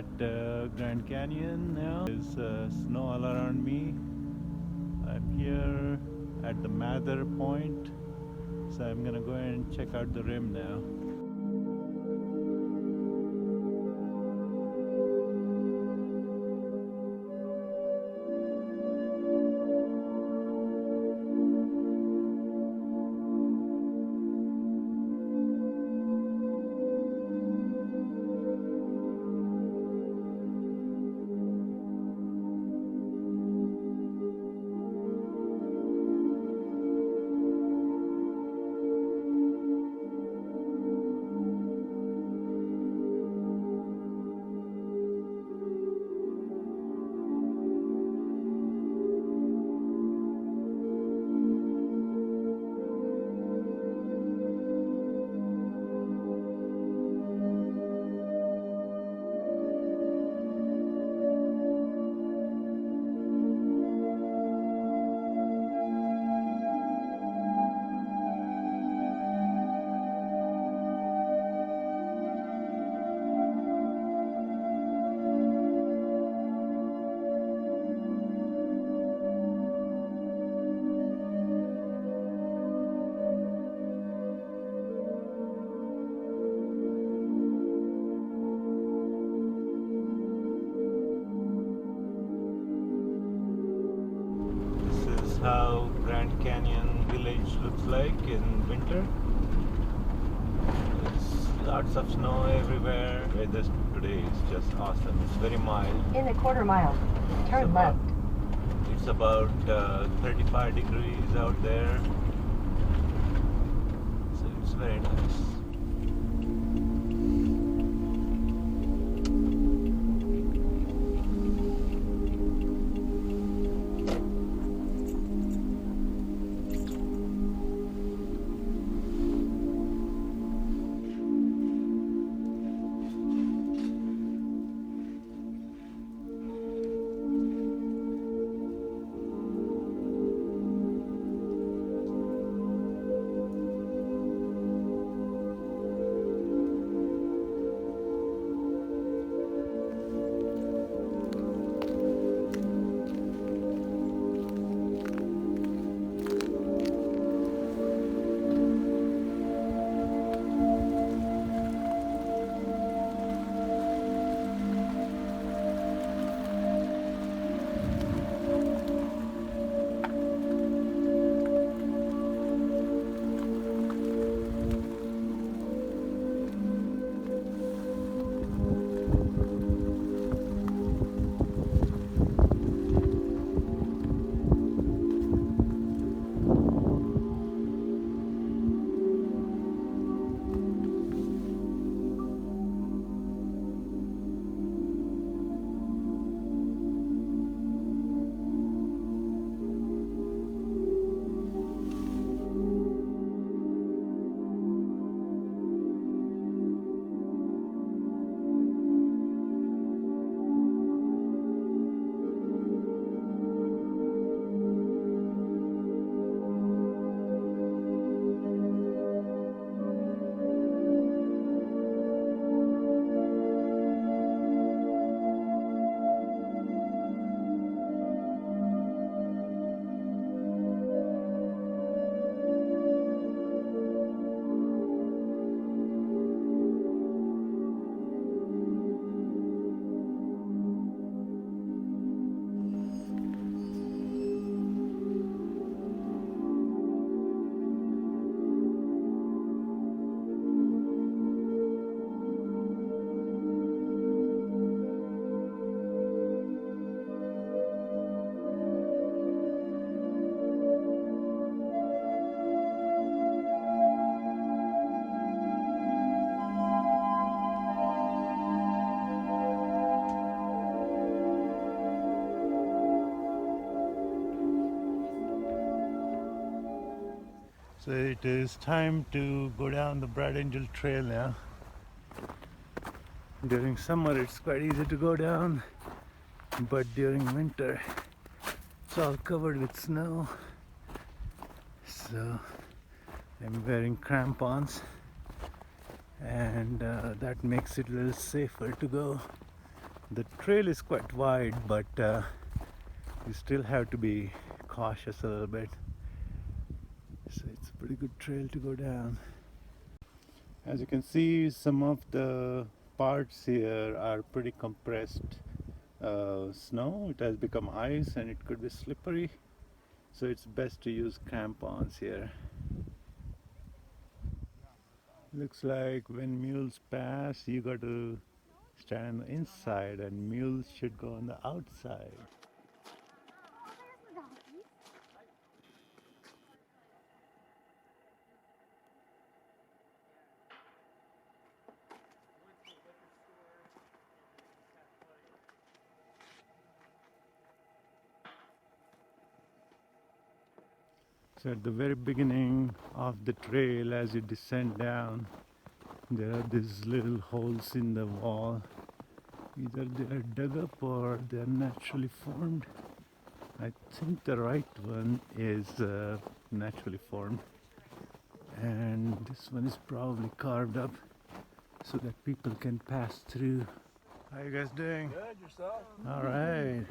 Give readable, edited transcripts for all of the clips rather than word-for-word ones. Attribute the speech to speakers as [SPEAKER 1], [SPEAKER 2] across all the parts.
[SPEAKER 1] at Grand Canyon now. There's snow all around me. I'm here at the Mather Point, so I'm gonna go and check out the rim now. This is how Grand Canyon Village looks like in winter. There's lots of snow everywhere. Weather today is just awesome. It's very mild.
[SPEAKER 2] In a quarter mile, turn left.
[SPEAKER 1] It's about 35 degrees out there. So it's very nice. So it is time to go down the Bright Angel Trail now. During summer it's quite easy to go down, but during winter it's all covered with snow. So I'm wearing crampons, and that makes it a little safer to go The trail is quite wide, but you still have to be cautious a little bit. So it's a pretty good trail to go down. As you can see, some of the parts here are pretty compressed snow. It has become ice and it could be slippery, so it's best to use crampons here. Looks like when mules pass, you got to stand on the inside and mules should go on the outside. So at the very beginning of the trail, as you descend down, there are these little holes in the wall. Either they are dug up or they are naturally formed. I think the right one is naturally formed, and this one is probably carved up so that people can pass through. How you guys doing?
[SPEAKER 3] Good, yourself?
[SPEAKER 1] All right.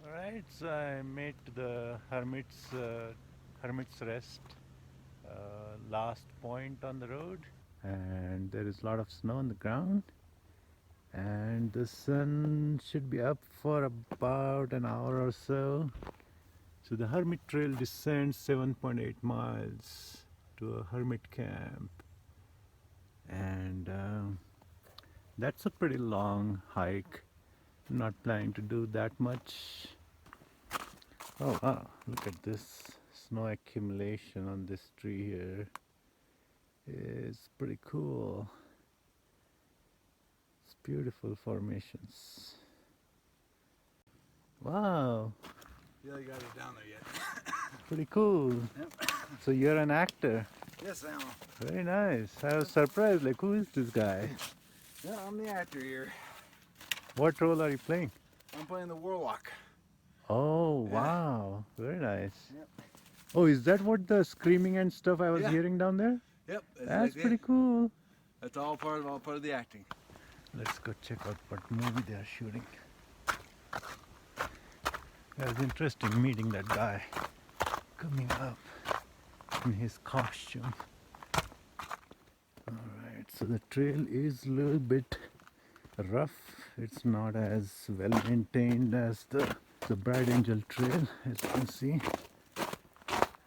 [SPEAKER 1] Alright, so I made the Hermit's Rest, last point on the road, and there is a lot of snow on the ground, and the sun should be up for about an hour or so. So the Hermit Trail descends 7.8 miles to a hermit camp, and that's a pretty long hike. I'm not planning to do that much. Oh wow, look at this snow accumulation on this tree here. It's pretty cool. It's beautiful formations. Wow,
[SPEAKER 3] Yeah, you got it down there yet.
[SPEAKER 1] pretty cool.
[SPEAKER 3] Yep.
[SPEAKER 1] So you're an actor.
[SPEAKER 3] Yes, I am.
[SPEAKER 1] Very nice. I was surprised, like, who is this guy?
[SPEAKER 3] Yeah, I'm the actor here.
[SPEAKER 1] What role are you playing?
[SPEAKER 3] I'm playing the warlock.
[SPEAKER 1] Oh,
[SPEAKER 3] Yeah.
[SPEAKER 1] wow. Very nice.
[SPEAKER 3] Yep.
[SPEAKER 1] Oh, is that what the screaming and stuff I was
[SPEAKER 3] Yeah.
[SPEAKER 1] hearing down there?
[SPEAKER 3] Yep.
[SPEAKER 1] That's pretty cool.
[SPEAKER 3] That's all part of the acting.
[SPEAKER 1] Let's go check out what movie they are shooting. It was interesting meeting that guy coming up in his costume. Alright, so the trail is a little bit rough. It's not as well maintained as the Bright Angel Trail, as you can see.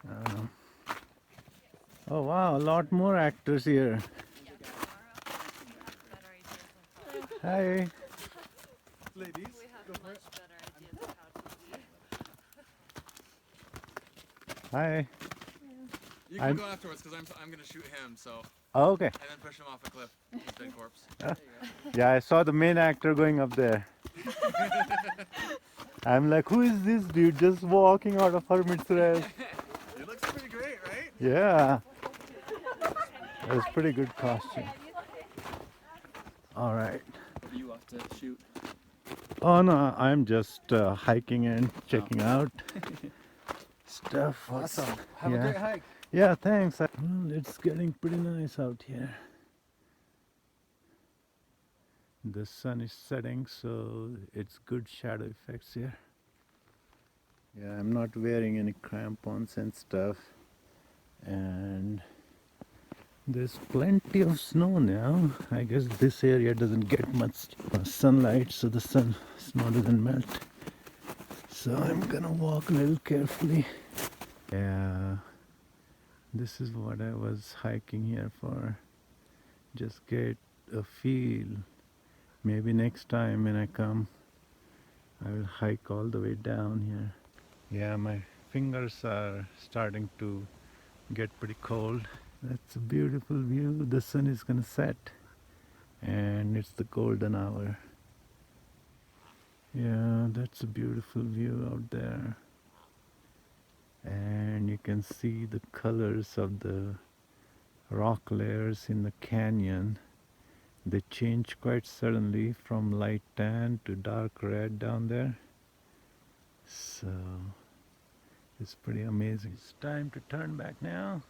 [SPEAKER 1] Um, oh wow, a lot more actors here. Hi.
[SPEAKER 3] Ladies,
[SPEAKER 4] We have much better ideas of how to be.
[SPEAKER 1] Hi.
[SPEAKER 5] You
[SPEAKER 1] I'm-
[SPEAKER 5] can go afterwards because I'm gonna shoot him, so
[SPEAKER 1] Oh, okay.
[SPEAKER 5] and then push him off a cliff. He's dead corpse.
[SPEAKER 1] Yeah, I saw the main actor going up there. I'm like, who is this dude just walking out of Hermit's Rest?
[SPEAKER 3] it looks pretty great, right?
[SPEAKER 1] Yeah. That was pretty good costume. All right.
[SPEAKER 5] What do you have to shoot?
[SPEAKER 1] Oh no, I'm just hiking and checking out stuff.
[SPEAKER 3] Awesome. Have
[SPEAKER 1] Yeah.
[SPEAKER 3] a great hike.
[SPEAKER 1] Yeah, thanks. Well, it's getting pretty nice out here. The sun is setting, so it's good shadow effects here. Yeah, I'm not wearing any crampons and stuff. And there's plenty of snow now. I guess this area doesn't get much sunlight, so the snow doesn't melt. So I'm gonna walk a little carefully. Yeah, this is what I was hiking here for. Just get a feel. Maybe next time when I come, I will hike all the way down here. Yeah, my fingers are starting to get pretty cold. That's a beautiful view. The sun is gonna set and it's the golden hour. Yeah, that's a beautiful view out there. And you can see the colors of the rock layers in the canyon. They change quite suddenly from light tan to dark red down there. So it's pretty amazing. It's time to turn back now.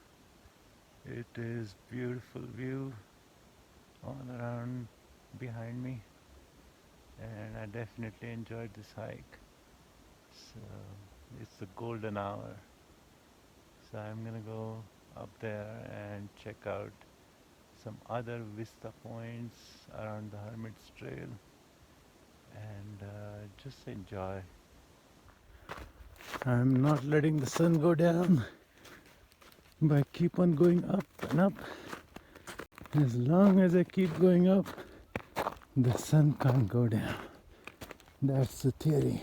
[SPEAKER 1] It is beautiful view all around behind me, and I definitely enjoyed this hike. So it's the golden hour. So I'm gonna go up there and check out some other vista points around the Hermit's Trail and just enjoy. I'm not letting the sun go down, but I keep on going up and up. As long as I keep going up, the sun can't go down. That's the theory.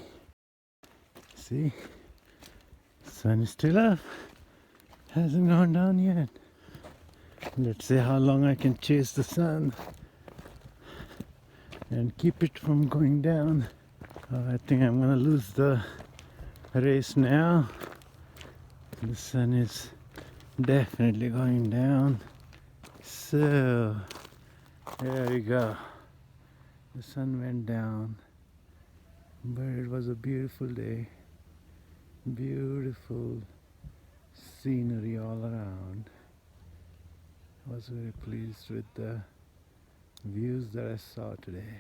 [SPEAKER 1] See? Sun is still up. Hasn't gone down yet. Let's see how long I can chase the sun and keep it from going down. I think I'm gonna lose the race now. The sun is definitely going down. So there we go. The sun went down, but it was a beautiful day. Beautiful scenery all around. I was very pleased with the views that I saw today.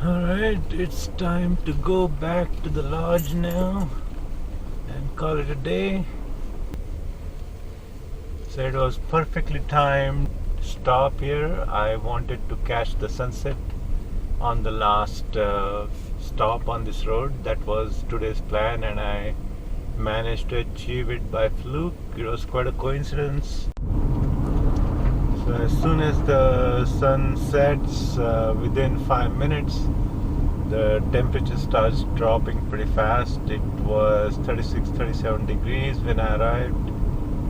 [SPEAKER 1] Alright, it's time to go back to the lodge now and call it a day. So it was perfectly timed to stop here. I wanted to catch the sunset on the last stop on this road. That was today's plan, and I managed to achieve it by fluke. It was quite a coincidence. So as soon as the sun sets, within 5 minutes, the temperature starts dropping pretty fast. It was 36-37 degrees when I arrived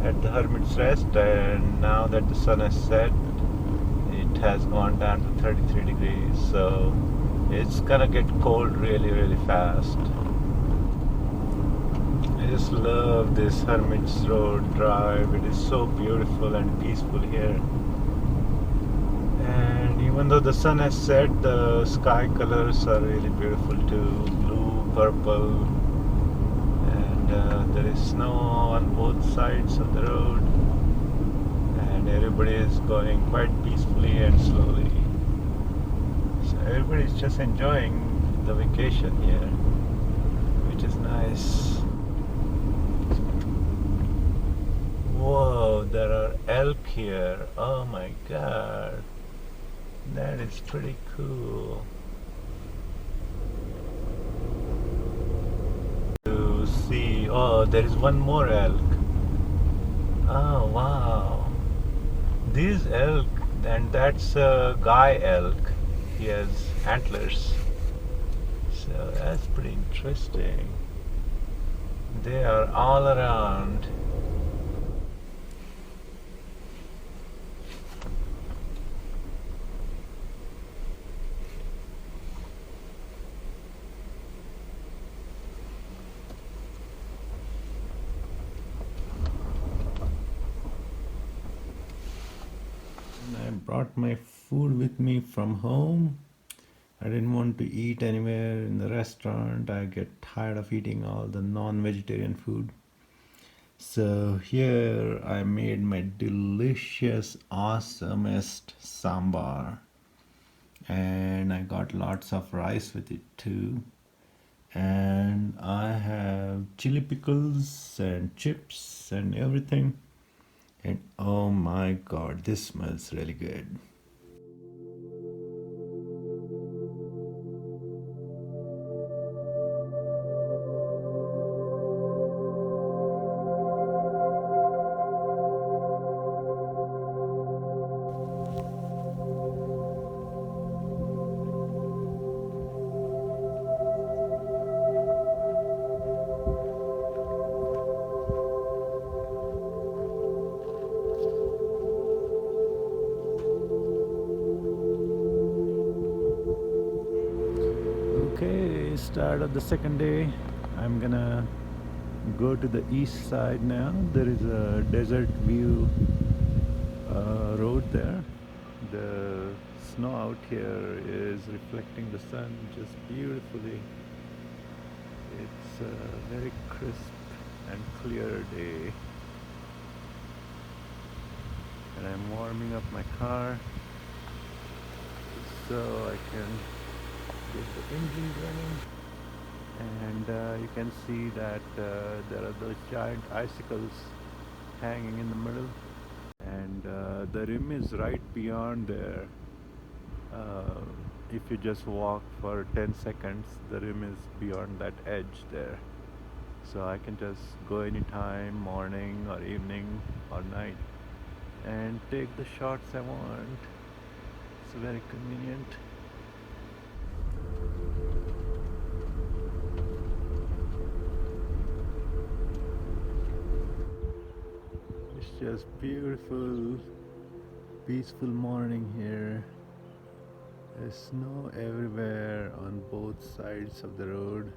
[SPEAKER 1] at the Hermit's Rest, and now that the sun has set, it has gone down to 33 degrees. So it's gonna get cold really fast. I just love this Hermit's Road drive. It is so beautiful and peaceful here. And even though the sun has set, the sky colors are really beautiful too. Blue, purple, and there is snow on both sides of the road. And everybody is going quite peacefully and slowly. So everybody's just enjoying the vacation here, which is nice. Whoa, there are elk here. Oh my god. That is pretty cool. To see, oh, Oh, there is one more elk. Oh, wow. These elk, and that's a guy elk. He has antlers. So that's pretty interesting. They are all around. I brought my food with me from home. I didn't want to eat anywhere in the restaurant. I get tired of eating all the non-vegetarian food. So here I made my delicious, awesomest sambar. And I got lots of rice with it too. And I have chili pickles and chips and everything. And oh my god, this smells really good. Okay, start of the second day. I'm gonna go to the east side now. There is a desert view road there. The snow out here is reflecting the sun just beautifully. It's a very crisp and clear day. And I'm warming up my car so I can get the engine running. And you can see that there are those giant icicles hanging in the middle, and the rim is right beyond there. If you just walk for 10 seconds, the rim is beyond that edge there. So I can just go anytime, morning or evening or night, and take the shots I want. It's very convenient. It's just beautiful, peaceful morning here. There's snow everywhere on both sides of the road.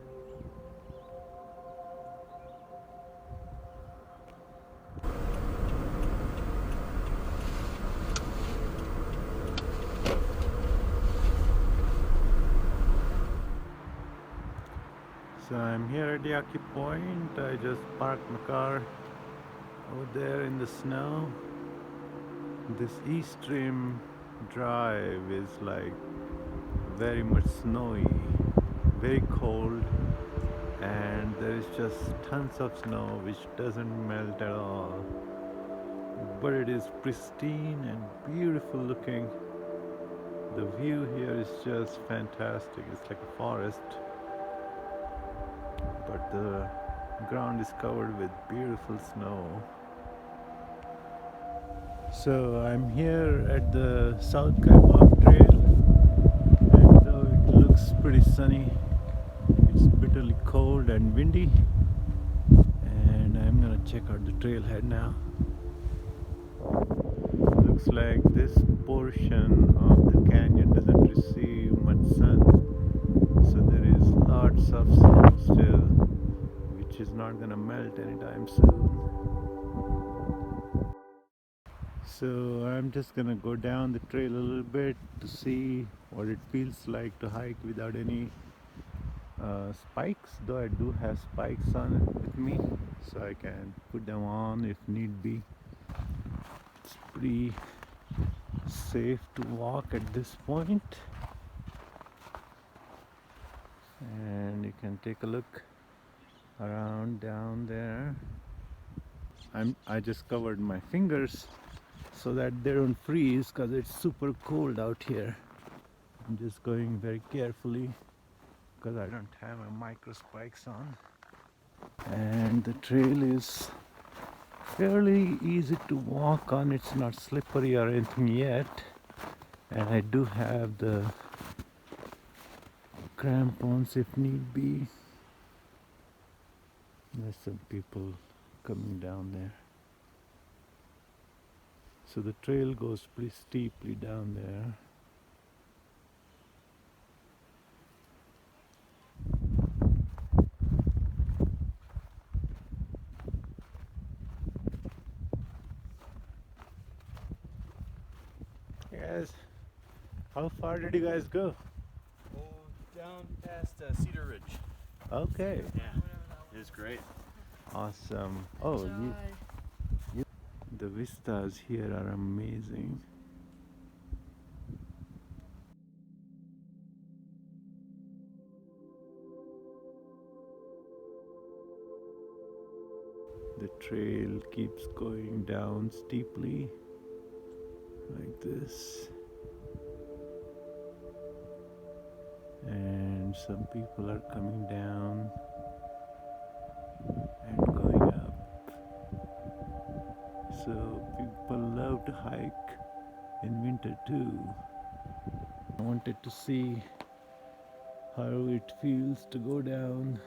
[SPEAKER 1] So I'm here at Yaqui Point. I just parked my car over there in the snow. This East Rim Drive is like very much snowy, very cold, and there is just tons of snow which doesn't melt at all. But it is pristine and beautiful looking. The view here is just fantastic. It's like a forest, but the ground is covered with beautiful snow. So I'm here at the South Kaibab Trail, and though it looks pretty sunny, it's bitterly cold and windy, and I'm gonna check out the trailhead now. Looks like this portion of the canyon doesn't receive much sun, so there is lots of snow still, which is not gonna melt anytime soon. So I'm just gonna go down the trail a little bit to see what it feels like to hike without any spikes, though I do have spikes on it with me, so I can put them on if need be. It's pretty safe to walk at this point, and you can take a look around down there. I just covered my fingers so that they don't freeze because it's super cold out here. I'm just going very carefully because I don't have my micro spikes on. and the trail is fairly easy to walk on. It's not slippery or anything yet, and I do have the crampons if need be. There's some people coming down there. So the trail goes pretty steeply down there. Hey guys, how far did you guys go?
[SPEAKER 3] Oh, down past Cedar Ridge.
[SPEAKER 1] Okay,
[SPEAKER 3] It was great.
[SPEAKER 1] awesome. Oh, the vistas here are amazing. The trail keeps going down steeply like this, and some people are coming down and going up. So people love to hike in winter too. I wanted to see how it feels to go down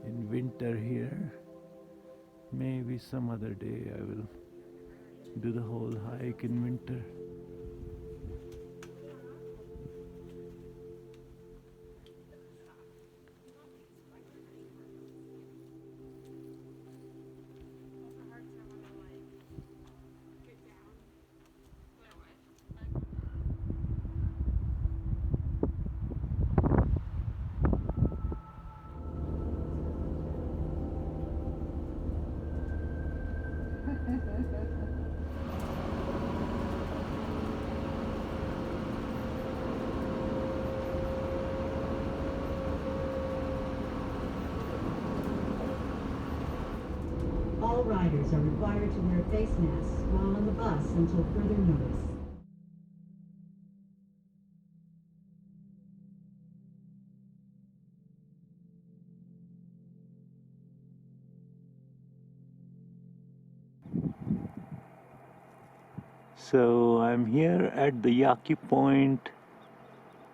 [SPEAKER 1] in winter here. Maybe some other day I will do the whole hike in winter.
[SPEAKER 2] All riders are required to wear face masks while on the bus until further notice.
[SPEAKER 1] So I'm here at the Yaqui Point,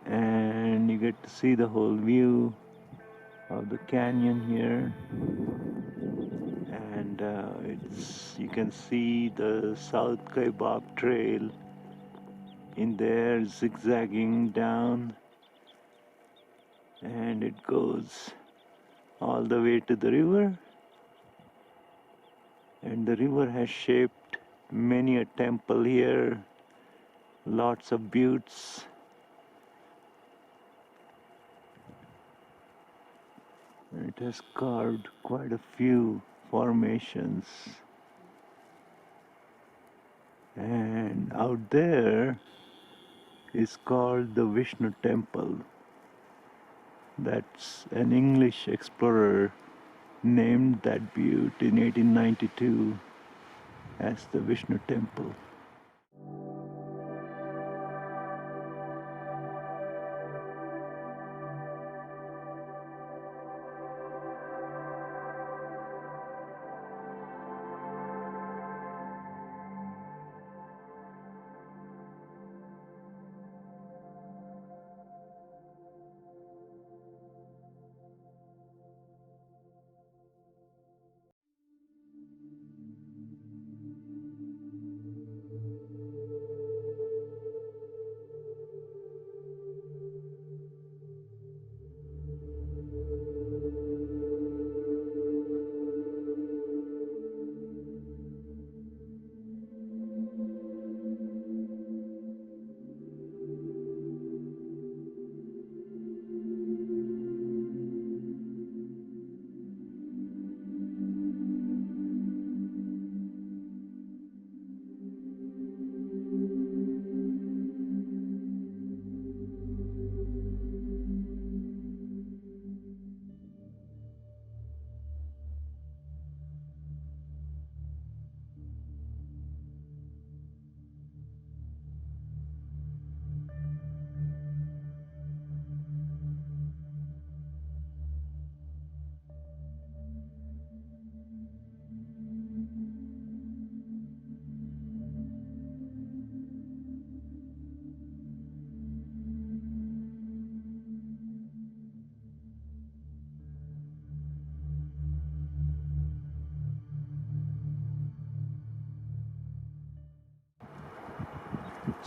[SPEAKER 1] and you get to see the whole view of the canyon here. And you can see the South Kaibab Trail in there zigzagging down, and it goes all the way to the river. And the river has shaped many a temple here, lots of buttes. It has carved quite a few formations. And out there is called the Vishnu Temple. That's an English explorer named that butte in 1892 as the Vishnu Temple.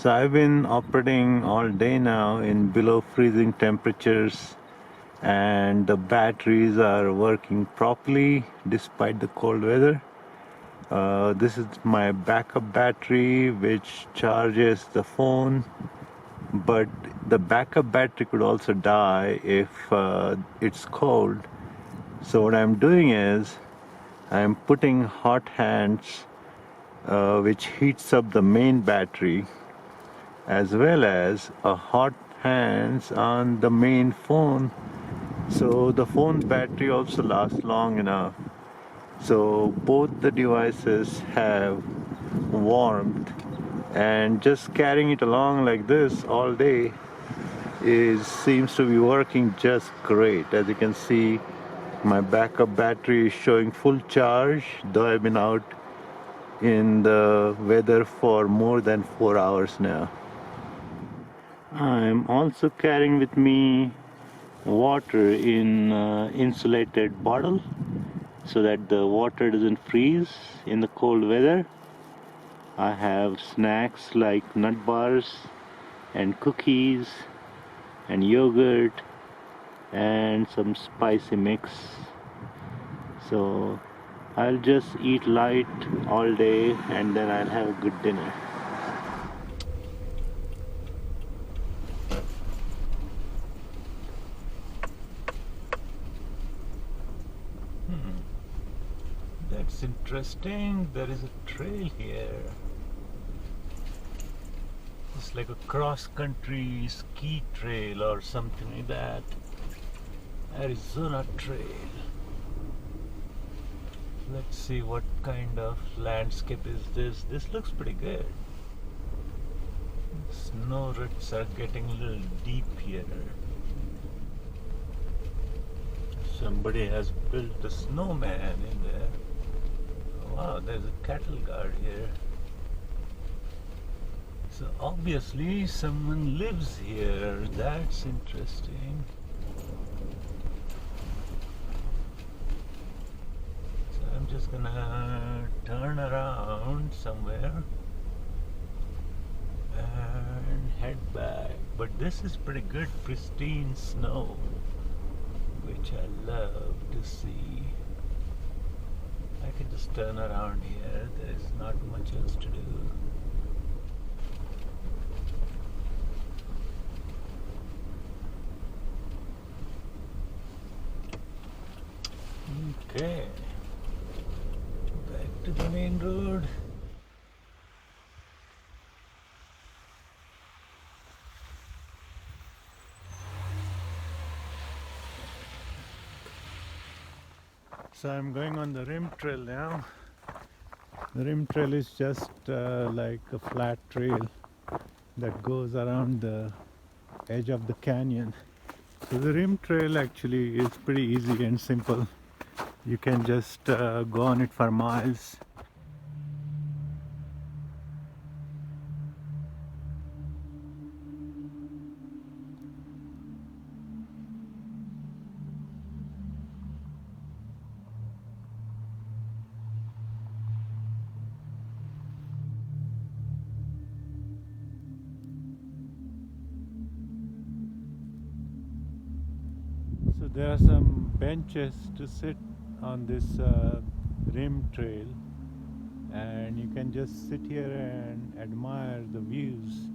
[SPEAKER 1] So I've been operating all day now in below freezing temperatures, and the batteries are working properly despite the cold weather. This is my backup battery which charges the phone, but the backup battery could also die if it's cold. So what I'm doing is I'm putting hot hands which heats up the main battery, as well as a hot hands on the main phone, so the phone's battery also lasts long enough. So both the devices have warmth, and just carrying it along like this all day seems to be working just great. As you can see, my backup battery is showing full charge, though I've been out in the weather for more than 4 hours now. I'm also carrying with me water in insulated bottle so that the water doesn't freeze in the cold weather. I have snacks like nut bars and cookies and yogurt and some spicy mix. So I'll just eat light all day and then I'll have a good dinner. That's interesting. There is a trail here. It's like a cross-country ski trail or something like that. Arizona Trail. Let's see what kind of landscape is this. This looks pretty good. Snow roots are getting a little deep here. Somebody has built a snowman in there. Wow, there's a cattle guard here. So obviously someone lives here. That's interesting. So I'm just gonna turn around somewhere and head back. But this is pretty good, pristine snow, which I love to see. I can just turn around here. There's not much else to do. Okay. Back to the main road. So I'm going on the rim trail now. The rim trail is just like a flat trail that goes around the edge of the canyon. So the rim trail actually is pretty easy and simple. You can just go on it for miles. So there are some benches to sit on this rim trail, and you can just sit here and admire the views.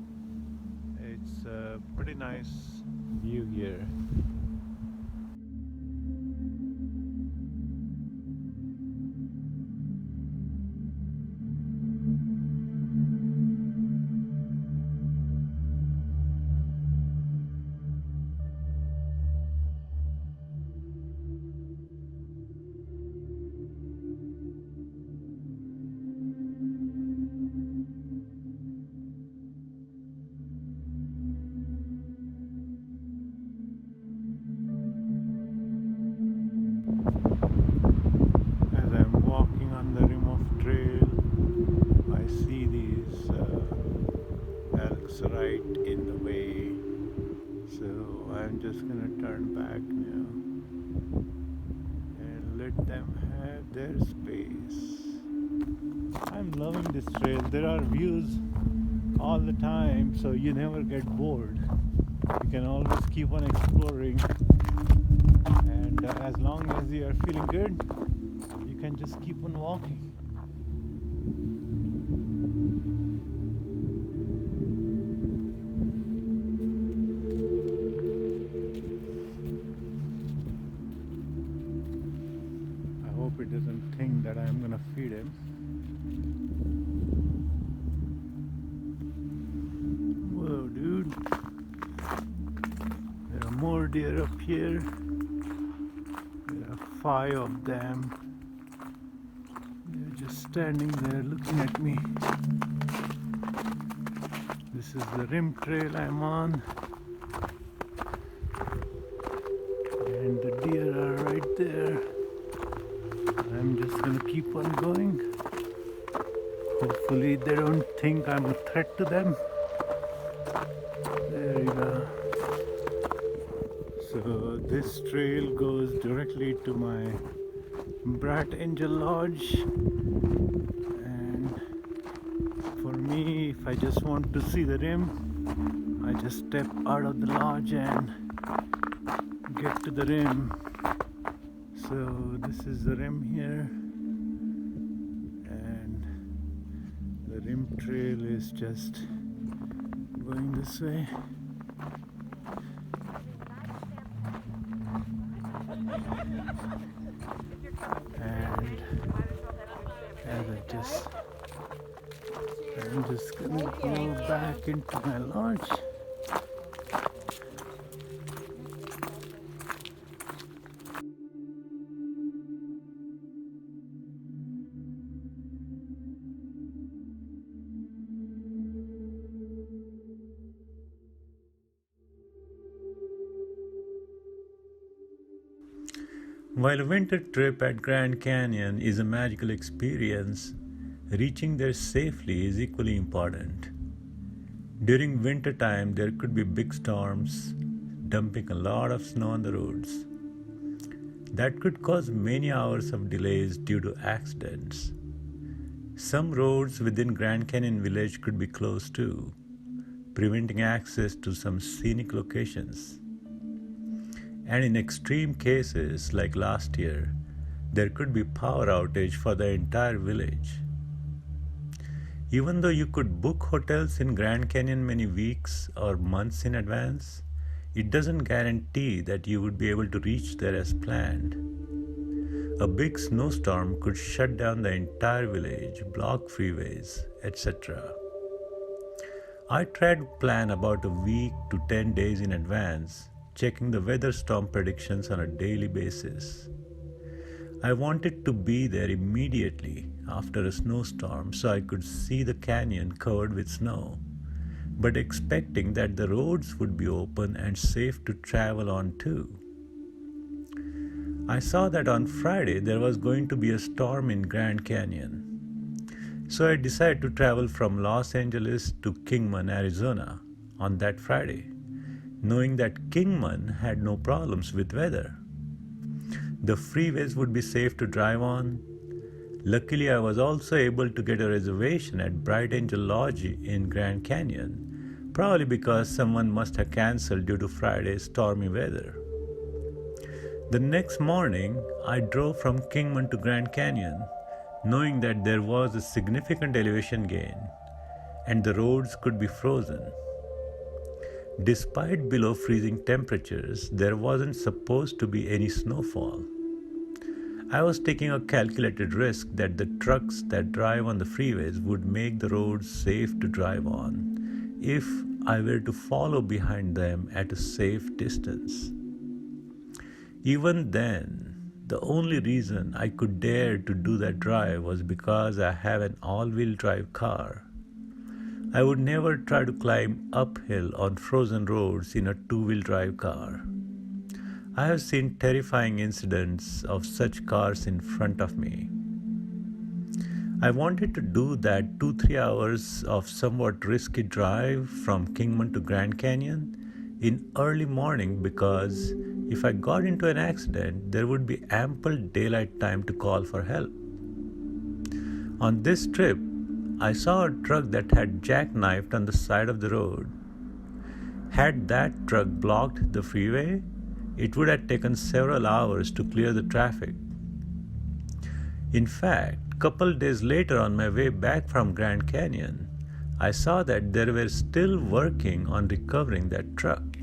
[SPEAKER 1] It's a pretty nice view here. As I'm walking on the rim of trail, I see these elks right in the way. So I'm just gonna turn back now and let them have their space. I'm loving this trail. There are views all the time, so you never get bored. You can always keep on exploring, and as long as you are feeling good, you can just keep on walking. I hope it doesn't think that I'm gonna feed him. Whoa, dude. There are more deer up here. There are 5 of them. They're just standing there looking at me. This is the rim trail I'm on. And the deer are right there. I'm just gonna keep on going. Hopefully they don't think I'm a threat to them. There you go. So this trail goes directly to my Bright Angel Lodge, and for me, if I just want to see the rim, I just step out of the lodge and get to the rim. So this is the rim here, and the rim trail is just going this way. And I'm just gonna go back into my lodge. While a winter trip at Grand Canyon is a magical experience, reaching there safely is equally important. During winter time, there could be big storms, dumping a lot of snow on the roads. That could cause many hours of delays due to accidents. Some roads within Grand Canyon Village could be closed too, preventing access to some scenic locations. And in extreme cases like last year, there could be power outage for the entire village. Even though you could book hotels in Grand Canyon many weeks or months in advance, it doesn't guarantee that you would be able to reach there as planned. A big snowstorm could shut down the entire village, block freeways, etc. I tried to plan about a week to 10 days in advance, checking the weather storm predictions on a daily basis. I wanted to be there immediately after a snowstorm so I could see the canyon covered with snow, but expecting that the roads would be open and safe to travel on too. I saw that on Friday there was going to be a storm in Grand Canyon. So I decided to travel from Los Angeles to Kingman, Arizona on that Friday, knowing that Kingman had no problems with weather. The freeways would be safe to drive on. Luckily, I was also able to get a reservation at Bright Angel Lodge in Grand Canyon, probably because someone must have cancelled due to Friday's stormy weather. The next morning, I drove from Kingman to Grand Canyon, knowing that there was a significant elevation gain and the roads could be frozen. Despite below freezing temperatures, there wasn't supposed to be any snowfall. I was taking a calculated risk that the trucks that drive on the freeways would make the roads safe to drive on if I were to follow behind them at a safe distance. Even then, the only reason I could dare to do that drive was because I have an all-wheel drive car. I would never try to climb uphill on frozen roads in a two-wheel drive car. I have seen terrifying incidents of such cars in front of me. I wanted to do that 2-3 hours of somewhat risky drive from Kingman to Grand Canyon in early morning because if I got into an accident, there would be ample daylight time to call for help. On this trip, I saw a truck that had jackknifed on the side of the road. Had that truck blocked the freeway, it would have taken several hours to clear the traffic. In fact, a couple days later on my way back from Grand Canyon, I saw that they were still working on recovering that truck.